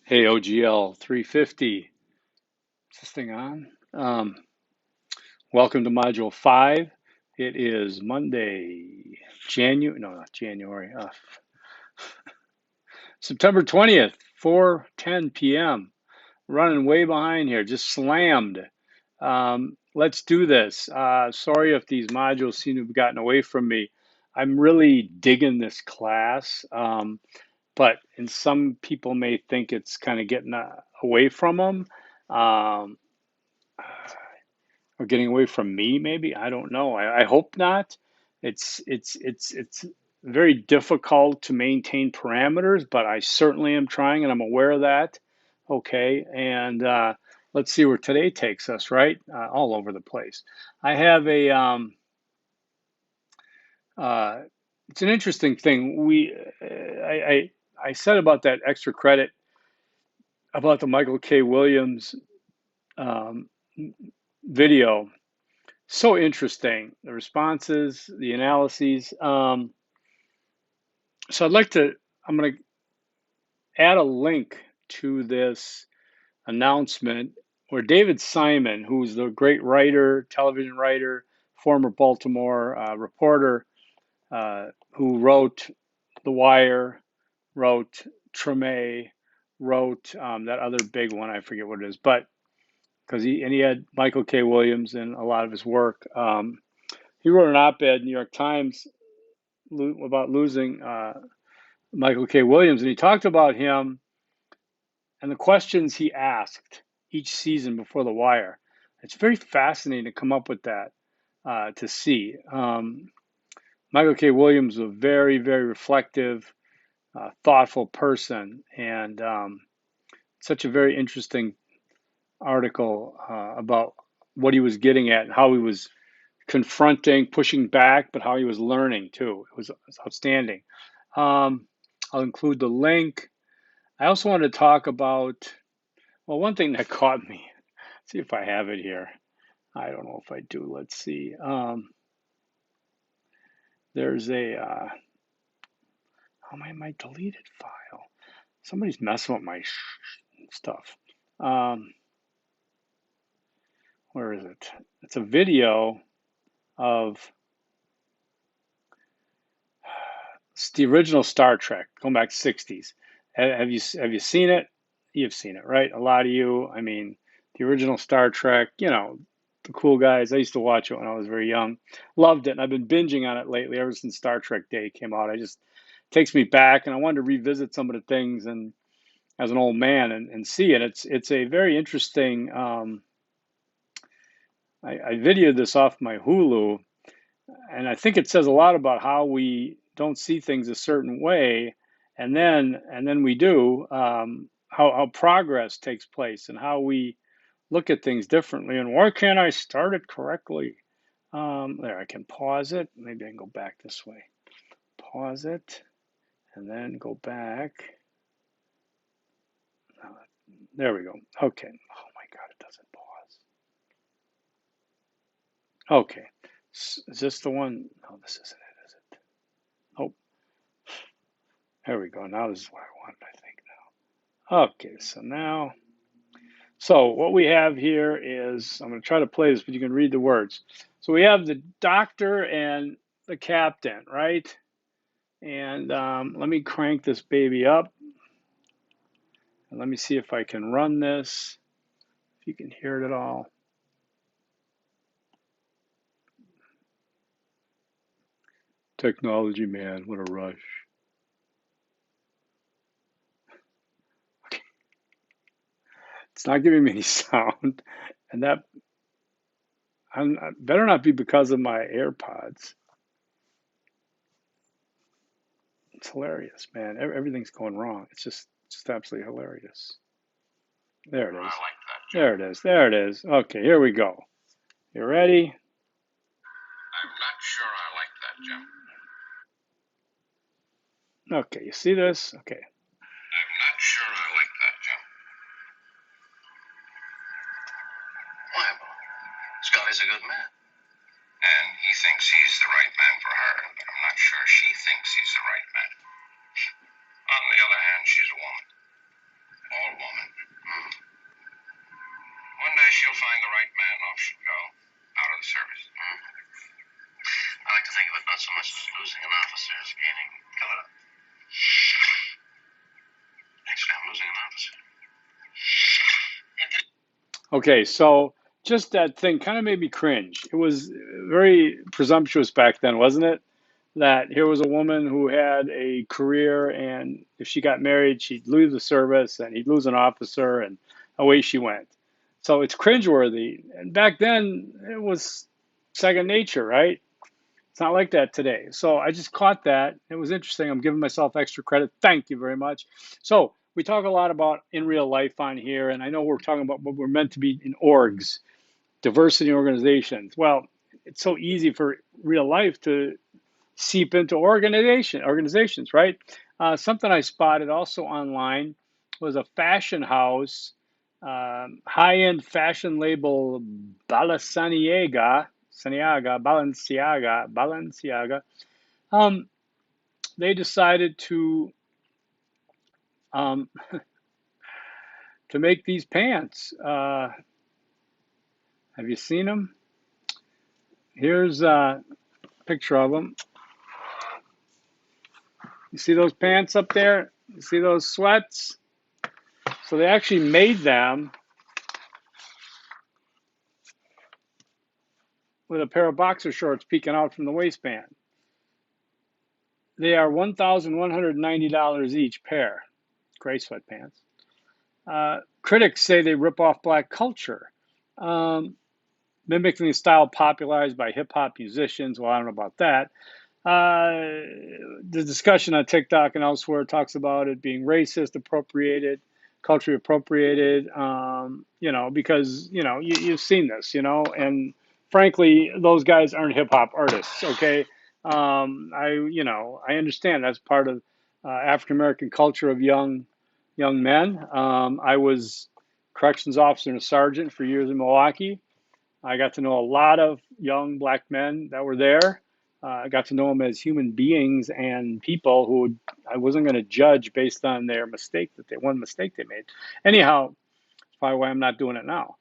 Hey, OGL 350. Is this thing on? Welcome to Module 5. It is Monday, January, no, not January, September 20th, 4:10 p.m. Running way behind here, just slammed. Let's do this. Sorry if these modules seem to have gotten away from me. I'm really digging this class, but and some people may think it's kind of getting away from them. Um, or getting away from me, maybe. I don't know. I hope not. It's very difficult to maintain parameters, but I certainly am trying, and I'm aware of that. Okay, and let's see where today takes us. Right, all over the place. I have a. Uh, it's an interesting thing. I said about that extra credit about the Michael K. Williams um, video. So interesting, the responses, the analyses. So I'm going to add a link to this announcement where David Simon, who's the great writer, television writer, former Baltimore reporter, who wrote The Wire, wrote Treme, wrote that other big one, I forget what it is, but because he had Michael K. Williams in a lot of his work. He wrote an op-ed in the New York Times about losing Michael K. Williams, and he talked about him and the questions he asked each season before The Wire. It's very fascinating to come up with that to see. Michael K. Williams was a very, very reflective, thoughtful person, and such a very interesting article about what he was getting at and how he was confronting, pushing back, but how he was learning too. It was outstanding. I'll include the link. I also wanted to talk about, well, one thing that caught me. See if I have it here. I don't know if I do. Let's see. There's oh, my deleted file. Somebody's messing with my stuff. Um, where is it? It's a video of the original Star Trek, going back 60s. Have you seen it? You've seen it, right? A lot of you. I mean, the original Star Trek. The cool guys. I used to watch it when I was very young. Loved it, and I've been binging on it lately ever since Star Trek Day came out. I just takes me back, and I wanted to revisit some of the things and as an old man and see it. It's a very interesting. I videoed this off my Hulu, and I think it says a lot about how we don't see things a certain way, and then we do. How progress takes place and how we look at things differently. And why can't I start it correctly? There, I can pause it. Maybe I can go back this way. Pause it, and then go back. There we go. Okay. Oh my God, it doesn't pause. Okay. Is this the one? No, this isn't it, is it? Oh, there we go. Now this is what I wanted, I think now. Okay, so what we have here is, I'm going to try to play this, but you can read the words. So we have the doctor and the captain, right? And let me crank this baby up. And let me see if I can run this, if you can hear it at all. Technology, man, what a rush. It's not giving me any sound, and that better not be because of my AirPods. It's hilarious, man. Everything's going wrong. It's just absolutely hilarious. There it is. There it is. There it is. Okay, here we go. You ready? I'm not sure I like that, Jim. Okay, you see this? Okay. I'm not sure I like that, Jim. Why? Scotty's a good man. And he thinks he's the right man for her, but I'm not sure she thinks he's the right man. On the other hand, she's a woman. All Okay, so just that thing kind of made me cringe. It was very presumptuous back then, wasn't it? That here was a woman who had a career, and if she got married, she'd lose the service, and he'd lose an officer, and away she went. So it's cringeworthy. And back then, it was second nature, right? It's not like that today. So I just caught that. It was interesting. I'm giving myself extra credit. Thank you very much. So we talk a lot about in real life on here, and I know we're talking about what we're meant to be in orgs, diversity in organizations. Well, it's so easy for real life to seep into organizations, right? Something I spotted also online was a fashion house, high-end fashion label Balenciaga. Um, they decided um, to make these pants. Have you seen them? Here's a picture of them. You see those pants up there? You see those sweats? So they actually made them with a pair of boxer shorts peeking out from the waistband. They are $1,190 each pair, gray sweatpants. Critics say they rip off black culture, um, mimicking the style popularized by hip hop musicians. Well, I don't know about that. The discussion on TikTok and elsewhere talks about it being racist, appropriated, culturally appropriated, because, you've seen this, and frankly, those guys aren't hip hop artists, okay? I understand that's part of African American culture of young men. I was corrections officer and a sergeant for years in Milwaukee. I got to know a lot of young black men that were there. I got to know them as human beings and people who I wasn't going to judge based on their one mistake they made. Anyhow, that's probably why I'm not doing it now.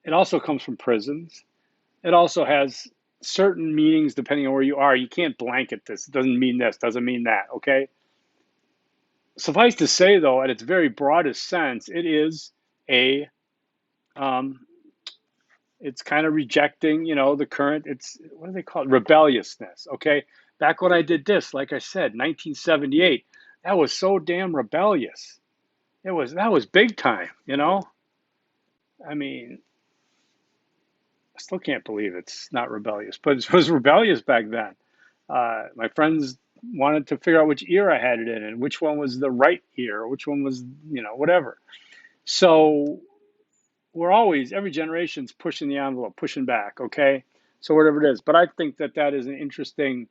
It also comes from prisons. It also has certain meanings depending on where you are. You can't blanket this. It doesn't mean this, doesn't mean that, okay? Suffice to say, though, at its very broadest sense, it is a um, it's kind of rejecting, the current, it's, what do they call it? Rebelliousness. Okay. Back when I did this, like I said, 1978, that was so damn rebellious. That was big time. I mean, I still can't believe it's not rebellious, but it was rebellious back then. My friends wanted to figure out which ear I had it in and which one was the right ear, which one was, whatever. So every generation's pushing the envelope, pushing back, okay? So whatever it is. But I think that is an interesting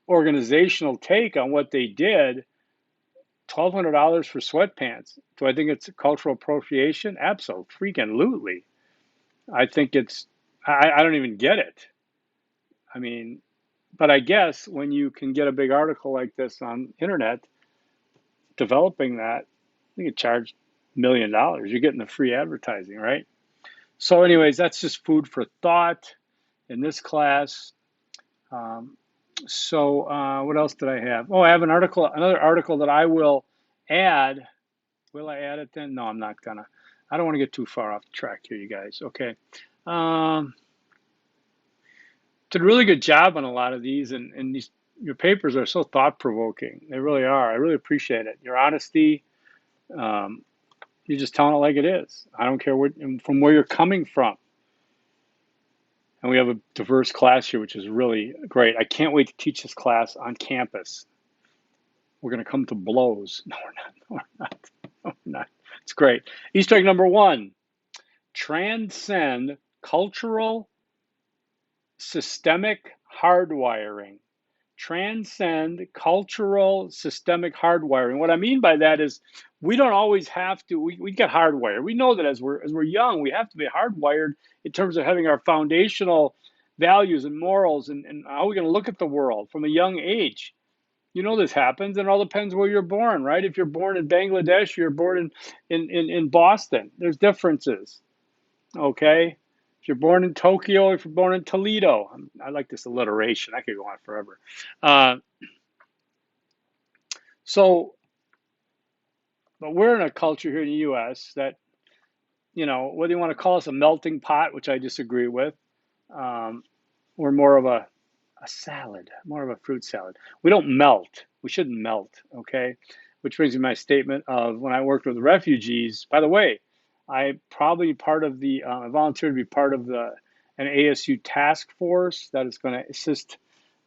organizational take on what they did. $1,200 for sweatpants. Do I think it's cultural appropriation? Absolutely. I think I don't even get it. I mean, but I guess when you can get a big article like this on internet developing that, you could charge $1 million. You're getting the free advertising, right? So, anyways, that's just food for thought in this class. Um, what else did I have? Oh, I have another article that I will add. Will I add it then? No, I'm not gonna. I don't want to get too far off the track here, you guys. Okay. Um, did a really good job on a lot of these, and your papers are so thought provoking. They really are. I really appreciate it. Your honesty. Um, you're just telling it like it is. I don't care from where you're coming from. And we have a diverse class here, which is really great. I can't wait to teach this class on campus. We're going to come to blows. No, we're not. No, we're not. No, we're not. It's great. Easter egg number 1, transcend cultural systemic hardwiring. Transcend cultural systemic hardwiring. What I mean by that is we don't always have to, we get hardwired. We know that as we're young, we have to be hardwired in terms of having our foundational values and morals and how we're going to look at the world from a young age. This happens, and it all depends where you're born, right? If you're born in Bangladesh, you're born in Boston. There's differences, okay? If you're born in Tokyo, if you're born in Toledo, I like this alliteration. I could go on forever. Uh, so, but we're in a culture here in the U.S. that whether you want to call us a melting pot, which I disagree with, um, we're more of a salad, more of a fruit salad. We don't melt. We shouldn't melt, okay? Which brings me to my statement of when I worked with refugees. By the way, I probably part of the, I volunteered to be part of an ASU task force that is going to assist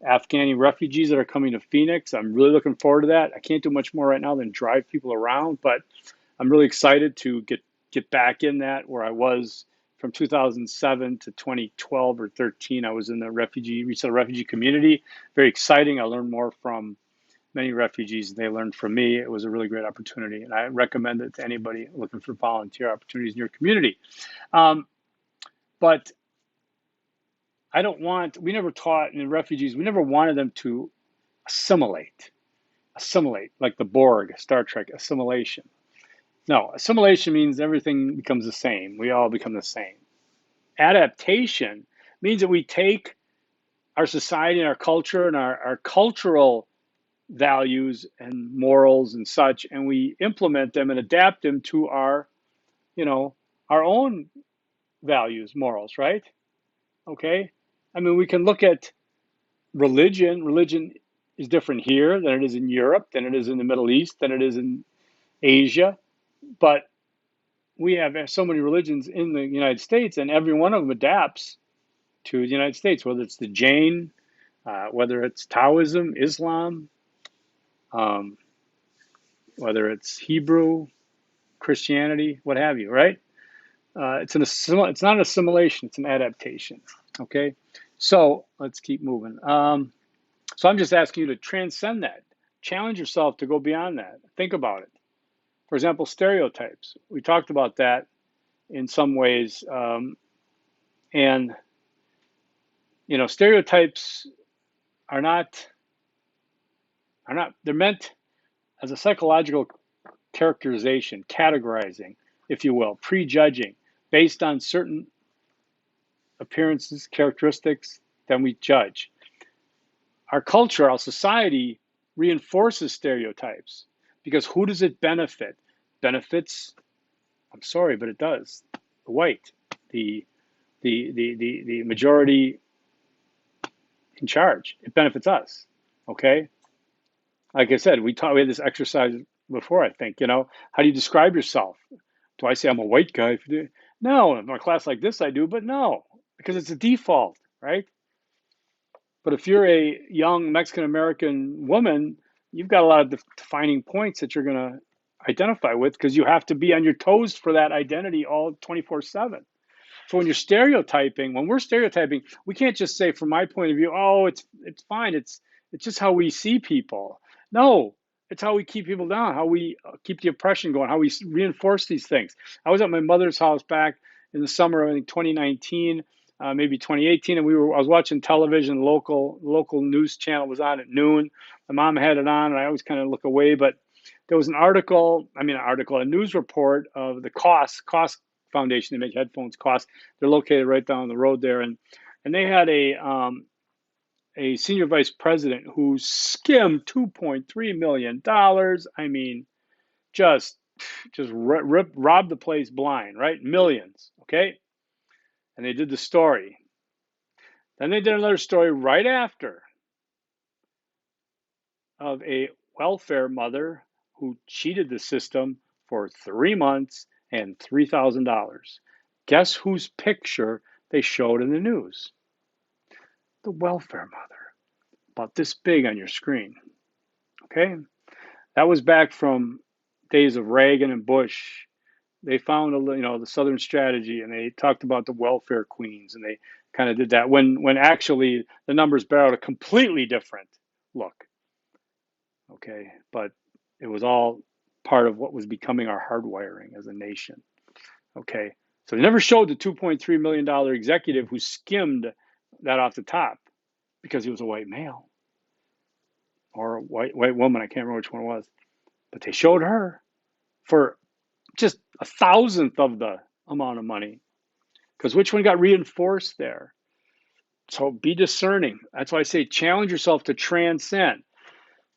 Afghani refugees that are coming to Phoenix. I'm really looking forward to that. I can't do much more right now than drive people around, but I'm really excited to get back in that where I was from 2007 to 2012 or 13. I was in the resettle refugee community. Very exciting. I learned more from many refugees. They learned from me. It was a really great opportunity, and I recommend it to anybody looking for volunteer opportunities in your community. But we never taught in refugees, we never wanted them to assimilate, like the Borg, Star Trek, assimilation. No, assimilation means everything becomes the same. We all become the same. Adaptation means that we take our society and our culture and our cultural values and morals and such, and we implement them and adapt them to our own values, morals, right? Okay. I mean, we can look at religion. Religion is different here than it is in Europe, than it is in the Middle East, than it is in Asia. But we have so many religions in the United States, and every one of them adapts to the United States, whether it's the Jain, whether it's Taoism, Islam, um, whether it's Hebrew, Christianity, what have you, right? It's not an assimilation, it's an adaptation. Okay, so let's keep moving. So I'm just asking you to transcend that, challenge yourself to go beyond that. Think about it. For example, stereotypes. We talked about that in some ways, and stereotypes are not they're meant as a psychological characterization, categorizing, if you will, prejudging based on certain appearances, characteristics, then we judge. Our culture, our society reinforces stereotypes because who does it benefit? Benefits, I'm sorry, but it does. The white, the majority in charge. It benefits us. Okay? Like I said, we had this exercise before, I think, how do you describe yourself? Do I say I'm a white guy? No, in a class like this I do, but no, because it's a default, right? But if you're a young Mexican American woman, you've got a lot of defining points that you're going to identify with because you have to be on your toes for that identity all 24/7. So when we're stereotyping, we can't just say from my point of view, oh, it's fine. It's just how we see people. No, it's how we keep people down, how we keep the oppression going, how we reinforce these things. I was at my mother's house back in the summer of 2019, maybe 2018, and I was watching television. Local news channel was on at noon. My mom had it on, and I always kind of look away, but there was a news report of the cost Foundation. They make headphones cost. They're located right down the road there, and they had a senior vice president who skimmed $2.3 million. I mean, just robbed the place blind, right? Millions, okay? And they did the story. Then they did another story right after of a welfare mother who cheated the system for 3 months and $3,000. Guess whose picture they showed in the news? The welfare mother, about this big on your screen. Okay? That was back from days of Reagan and Bush. They found the Southern strategy, and they talked about the welfare queens, and they kind of did that when actually the numbers bear out a completely different look. Okay, but it was all part of what was becoming our hardwiring as a nation. Okay, so they never showed the $2.3 million executive who skimmed that off the top because he was a white male or a white woman. I can't remember which one it was, but they showed her for just a thousandth of the amount of money because which one got reinforced there? So be discerning. That's why I say challenge yourself to transcend.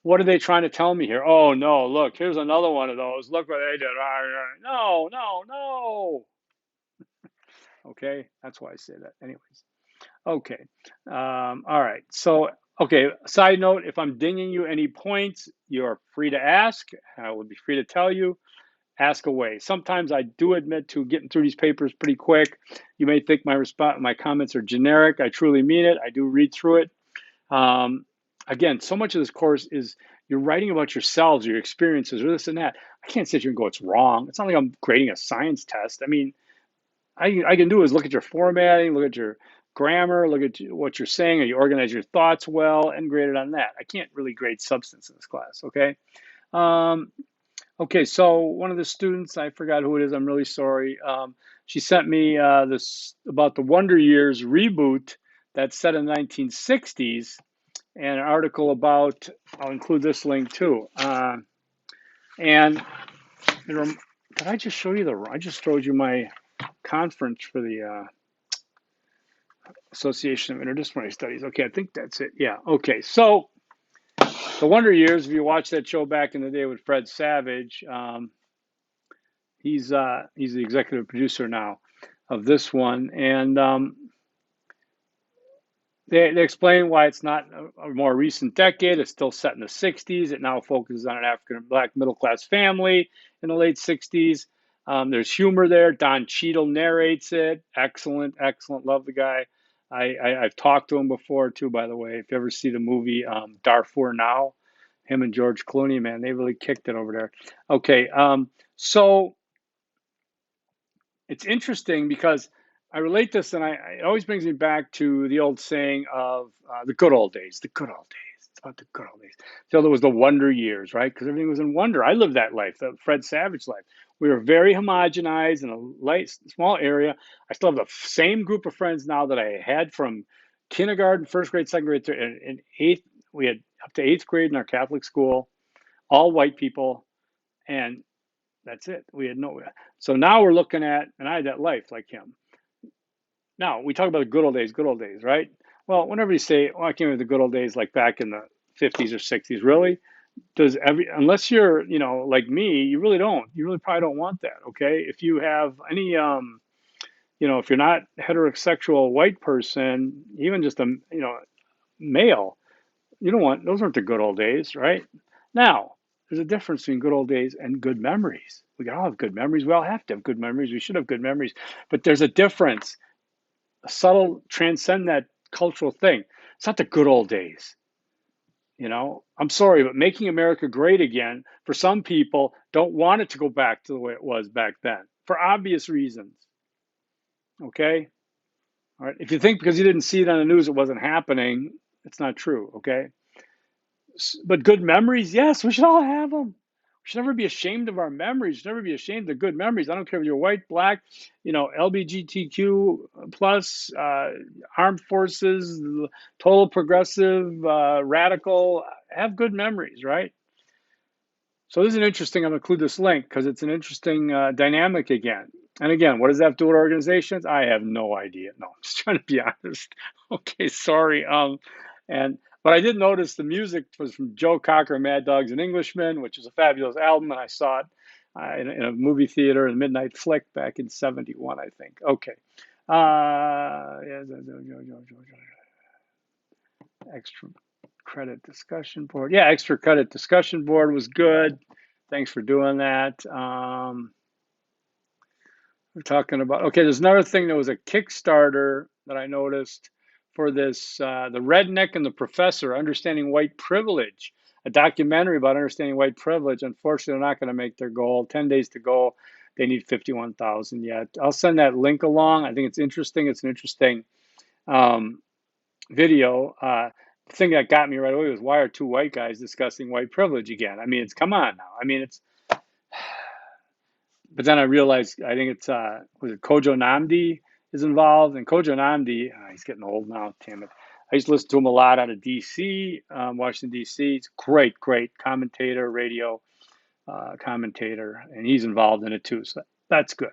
What are they trying to tell me here? Oh, no, look, here's another one of those. Look what they did. No, no, no. Okay, that's why I say that. Anyways, okay. All right. So, okay. Side note: if I'm dinging you any points, you're free to ask. I will be free to tell you. Ask away. Sometimes I do admit to getting through these papers pretty quick. You may think my comments are generic. I truly mean it. I do read through it. Um, Again, so much of this course is you're writing about yourselves, your experiences, or this and that. I can't sit here and go, it's wrong. It's not like I'm grading a science test. I mean, I can do is look at your formatting, look at your grammar, look at what you're saying, or you organize your thoughts well, and grade it on that. I can't really grade substance in this class, okay? Um, okay, so one of the students, I forgot who it is, I'm really sorry. She sent me this about the Wonder Years reboot that's set in the 1960s, and an article about, I'll include this link too. And did I just show you I just showed you my conference for the Association of Interdisciplinary Studies. Okay, I think that's it. Yeah, okay. So the Wonder Years, if you watched that show back in the day with Fred Savage, he's the executive producer now of this one. And they explain why it's not a more recent decade. It's still set in the 60s. It now focuses on an African black middle class family in the late 60s. There's humor there. Don Cheadle narrates it. Excellent, excellent. Love the guy. I've talked to him before too, by the way. If you ever see the movie Darfur Now, him and George Clooney, man, they really kicked it over there. Okay, so it's interesting because I relate this, and it always brings me back to the old saying of the good old days. The good old days. It's about the good old days. So there was the wonder years, right? Because everything was in wonder. I lived that life, the Fred Savage life. We were very homogenized in a small area. I still have the same group of friends now that I had from kindergarten, first grade, second grade, and eighth. We had up to eighth grade in our Catholic school, all white people, and that's it. We had no. So now we're looking at, and I had that life like him. Now we talk about the good old days, right? Well, whenever you say, "Oh, I came with the good old days," like back in the 50s or 60s, really, unless you're, like me, you really don't. You really probably don't want that. Okay, if you have any, if you're not heterosexual white person, even just a, male, you don't want. Those aren't the good old days, right? Now, there's a difference between good old days and good memories. We all have good memories. We all have to have good memories. We should have good memories, but there's a difference, a subtle, transcend that cultural thing. It's not the good old days. I'm sorry, but making America great again, for some people, don't want it to go back to the way it was back then for obvious reasons. Okay? All right. If you think because you didn't see it on the news it wasn't happening, it's not true. Okay? But good memories, yes, we should all have them. We should never be ashamed of our memories. We should never be ashamed of good memories. I don't care if you're white, black, LGBTQ plus, armed forces, total progressive, radical. Have good memories, right? So this is an interesting. I'm going to include this link because it's an interesting dynamic again. And again, what does that have to do with organizations? I have no idea. No, I'm just trying to be honest. Okay, sorry. But I did notice the music was from Joe Cocker, Mad Dogs and Englishmen, which is a fabulous album, and I saw it in a movie theater in Midnight Flick back in '71, I think. Okay. Yeah, extra credit discussion board. Yeah, extra credit discussion board was good. Thanks for doing that. We're talking about, okay, there's another thing. There was a Kickstarter that I noticed for this, The Redneck and the Professor, Understanding White Privilege, a documentary about understanding white privilege. Unfortunately, they're not going to make their goal. 10 days to go. They need 51,000 yet. I'll send that link along. I think it's interesting. It's an interesting video. The thing that got me right away was, why are two white guys discussing white privilege again? I mean, come on now. I mean, but then I realized, I think it's, was it Kojo Namdi is involved? And Kojo Namdi, he's getting old now, damn it. I used to listen to him a lot out of DC, Washington, DC. He's a great, great commentator, radio commentator, and he's involved in it too. So that's good.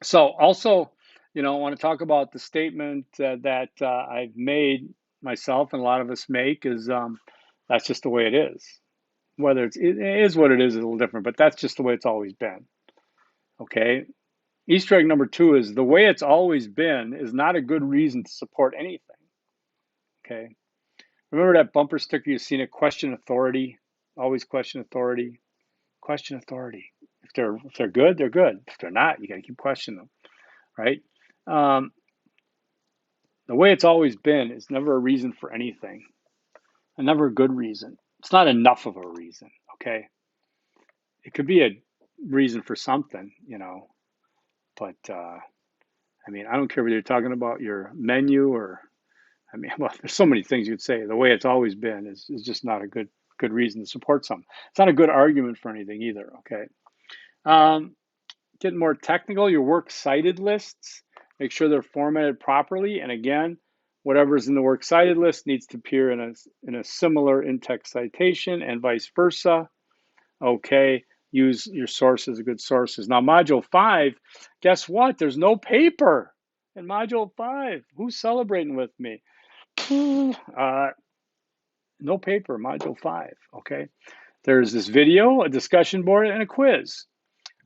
So also, I want to talk about the statement that I've made myself and a lot of us make is that's just the way it is. Whether it is what it is a little different, but that's just the way it's always been. Okay. Easter egg number 2 is the way it's always been is not a good reason to support anything. Okay. Remember that bumper sticker you've seen it? Question authority. Always question authority. Question authority. If they're good, they're good. If they're not, you got to keep questioning them, right? Um, the way it's always been is never a reason for anything, and never a good reason. It's not enough of a reason. Okay. It could be a reason for something, but I mean, I don't care whether you're talking about your menu or, I mean, well, there's so many things you'd say. The way it's always been is just not a good reason to support something. It's not a good argument for anything either. Okay. Um, Getting more technical, your works cited lists, make sure they're formatted properly. And again, whatever's in the works cited list needs to appear in a similar in-text citation and vice versa. Okay, use your sources, good sources. Now, Module 5, guess what? There's no paper in Module 5. Who's celebrating with me? No paper, Module 5, okay? There's this video, a discussion board, and a quiz.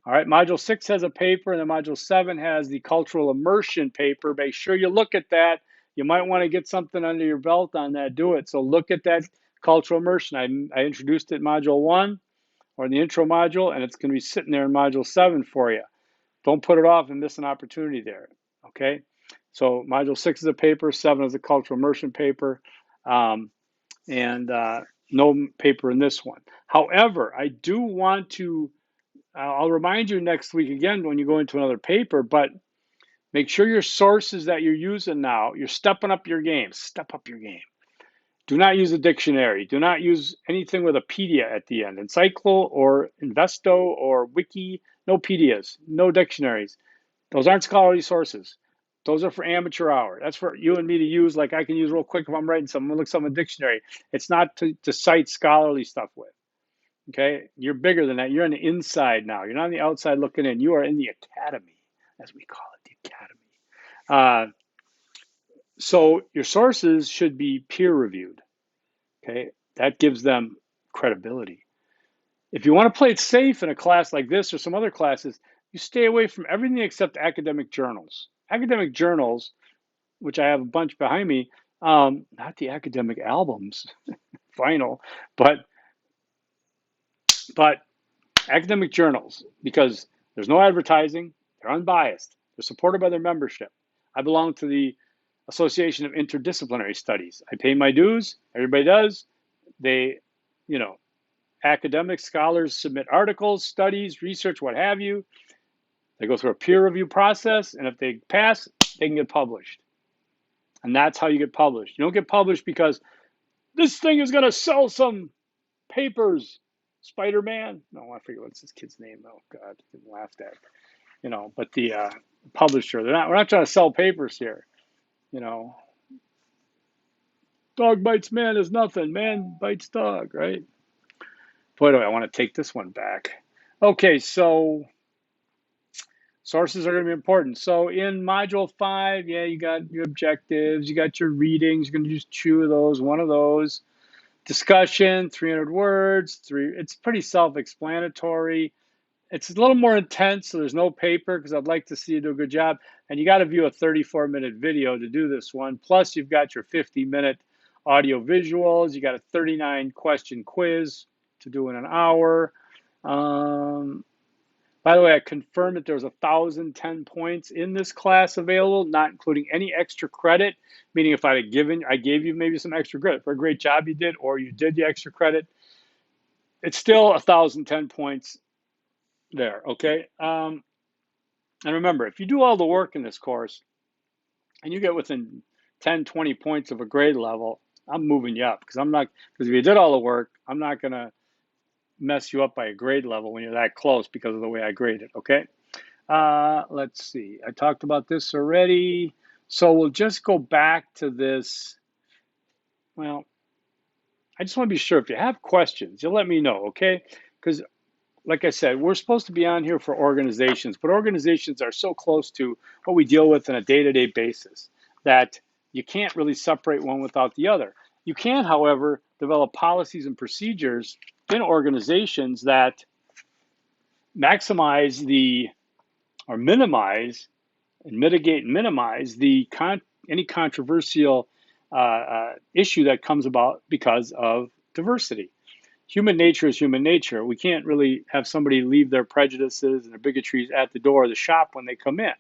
All right, Module 6 has a paper, and then Module 7 has the cultural immersion paper. Make sure you look at that. You might want to get something under your belt on that. Do it. So look at that cultural immersion. I introduced it in Module 1 or in the intro module, and it's going to be sitting there in Module 7 for you. Don't put it off and miss an opportunity there, okay? So Module 6 is a paper, 7 is a cultural immersion paper, and no paper in this one. However, I do want to I'll remind you next week again when you go into another paper, but make sure your sources that you're using now, you're stepping up your game. Step up your game. Do not use a dictionary. Do not use anything with a pedia at the end. Encyclo or Investo or Wiki, no pedias, no dictionaries. Those aren't scholarly sources. Those are for amateur hour. That's for you and me to use, like I can use real quick if I'm writing something. I'm gonna look something in a dictionary. It's not to cite scholarly stuff with. Okay, you're bigger than that. You're on the inside now. You're not on the outside looking in. You are in the academy, as we call it, the academy. So your sources should be peer reviewed. Okay, that gives them credibility. If you want to play it safe in a class like this or some other classes, you stay away from everything except academic journals. Academic journals, which I have a bunch behind me, not the academic albums, vinyl, but academic journals, because there's no advertising, they're unbiased, they're supported by their membership. I belong to the Association of Interdisciplinary Studies. I pay my dues, everybody does. They, you know, academic scholars submit articles, studies, research, what have you. They go through a peer review process, and if they pass, they can get published. And that's how you get published. You don't get published because this thing is going to sell some papers. Spider-Man? No, I forget what's this kid's name. Oh God, getting laughed at. But the publisher, we're not trying to sell papers here. Dog bites man is nothing. Man bites dog, right? Boy, do I want to take this one back. Okay, so sources are going to be important. So in Module 5, yeah, you got your objectives, you got your readings. You're going to just chew those, one of those. Discussion, 300 words. It's pretty self-explanatory. It's a little more intense, so there's no paper because I'd like to see you do a good job. And you got to view a 34-minute video to do this one. Plus, you've got your 50-minute audio visuals. You got a 39-question quiz to do in an hour. By the way, I confirmed that there's 1,010 points in this class available, not including any extra credit, meaning if I gave you maybe some extra credit for a great job you did, or you did the extra credit, it's still 1,010 points there, okay? And remember, if you do all the work in this course and you get within 10, 20 points of a grade level, I'm moving you up because if you did all the work, I'm not going to mess you up by a grade level when you're that close because of the way I grade it, okay? Let's see. I talked about this already. So we'll just go back to this. Well, I just want to be sure if you have questions, you'll let me know, okay? Because like I said, we're supposed to be on here for organizations, but organizations are so close to what we deal with on a day-to-day basis that you can't really separate one without the other. You can, however, develop policies and procedures in organizations that maximize the or minimize and mitigate and minimize any controversial issue that comes about because of diversity. Human nature is human nature. We can't really have somebody leave their prejudices and their bigotries at the door of the shop when they come in.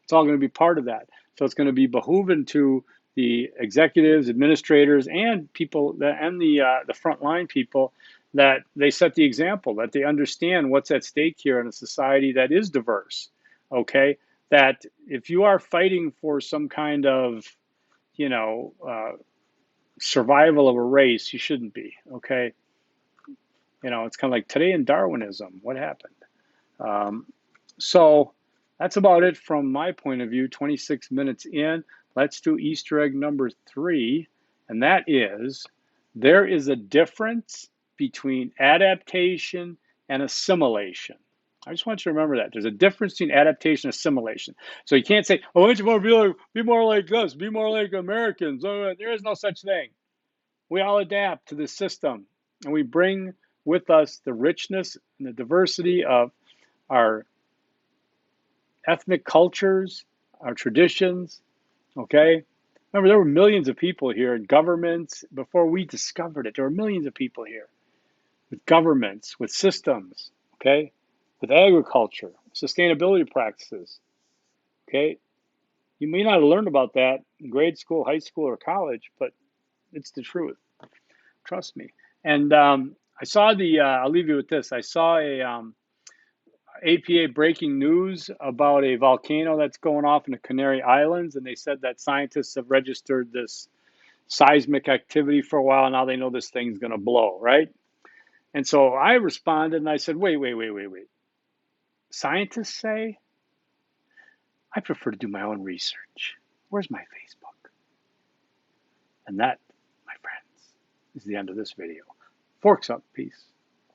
It's all going to be part of that. So it's going to be behooving to the executives, administrators, and people and the frontline people that they set the example, that they understand what's at stake here in a society that is diverse. Okay, that if you are fighting for some kind of, you know, survival of a race, you shouldn't be. Okay, you know, it's kind of like today in Darwinism. What happened? Um, so that's about it from my point of view. 26 minutes in. Let's do Easter egg number 3, and that is there is a difference between adaptation and assimilation. I just want you to remember that. There's a difference between adaptation and assimilation. So you can't say, oh, you want to be more like us, be more like Americans. Oh, there is no such thing. We all adapt to the system, and we bring with us the richness and the diversity of our ethnic cultures, our traditions. Okay? Remember, there were millions of people here in governments before we discovered it. There were millions of people here with governments, with systems, okay, with agriculture, sustainability practices. Okay? You may not have learned about that in grade school, high school, or college, but it's the truth. Trust me. And I saw I'll leave you with this. I saw a APA breaking news about a volcano that's going off in the Canary Islands, and they said that scientists have registered this seismic activity for a while. Now they know this thing's going to blow, right? And so I responded and I said, wait. Scientists say? I prefer to do my own research. Where's my Facebook? And that, my friends, is the end of this video. Forks up. Peace.